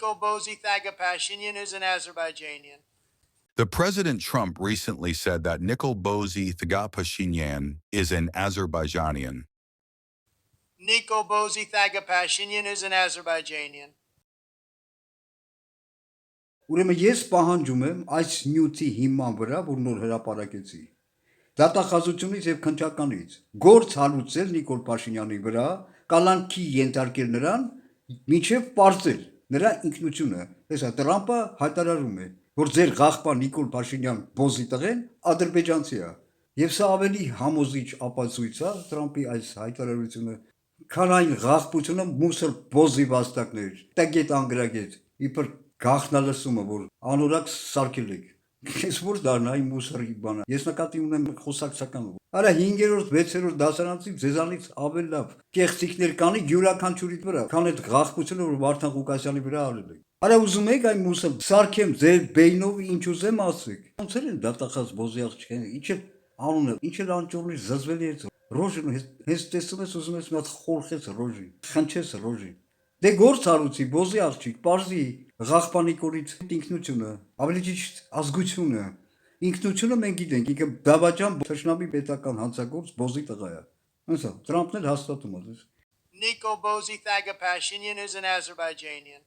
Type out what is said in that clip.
Niko Bozy Thagapashinyan is an Azerbaijanian. The President Trump recently said that Nikol Bozy Thagapashinyan is an Azerbaijanian. Niko Bozy Thagapashinyan is an Azerbaijanian. Ուրեմն ես պահանջում եմ այս նյութի հիման վրա, որ նոր հրապարակեցի, դատախազությունից եւ քննչականից գործ հալուցել Նիկոլ Փաշինյանի վրա, կալանքի ենթարկել նրան, մինչեւ պարզել նրա ինքնությունը։ Տեսա, Տրամպը հայտարարում է, որ ձեր ղաղբան Նիկոլ Փաշինյան բոզի տղեն ադրբեջանցի է։ Եվ սա ավելի համոզիչ ապացույց է Տրամպի այս հայտարարությունը, քան այն ղաղբությունը մուսոր բոզի վաստակներ, տագետ անգրագետ, իբր գախնալսումը, որ անորակ սարքել եք։ Ես որ դառնա այն մուսորի բանը։ Ես նկատի ունեմ խոսակցական։ Արա 5-րդ, 6-րդ դասարանցի ձեզանից ավելի լավ կեղծիքներ կանի յուրաքանչյուրի վրա, քան այդ ղաղբությունը, որ Վարդան Ղուկասյանի վրա արել եք։ Արա ուզում եք այն մուսը սարքեմ ձեր բեյնով ինչ ուզեմ ասեք։ Ոնց են դատախազ բոզի աղջիկները, ինչ է անունը, ինչ է անճորնի զզվելի է։ Ռոժին հենց տեսնում ես ուզում ես մի հատ խորխես ռոժի, խնչես ռոժի։ Դե գործ հարուցի բոզի աղջիկ, պարզի ղաղբանի կորից ինքնությունը, ավելի ճիշտ ազգությունը։ Ինքնությունը մենք գիտենք, ինքը դավաճան թշնամի պետական հանցագործ բոզի տղա է։ Հեսա, Տրամպն էլ հաստատում է։ Niko Bozy Thagapashinyan is an Azerbaijanian.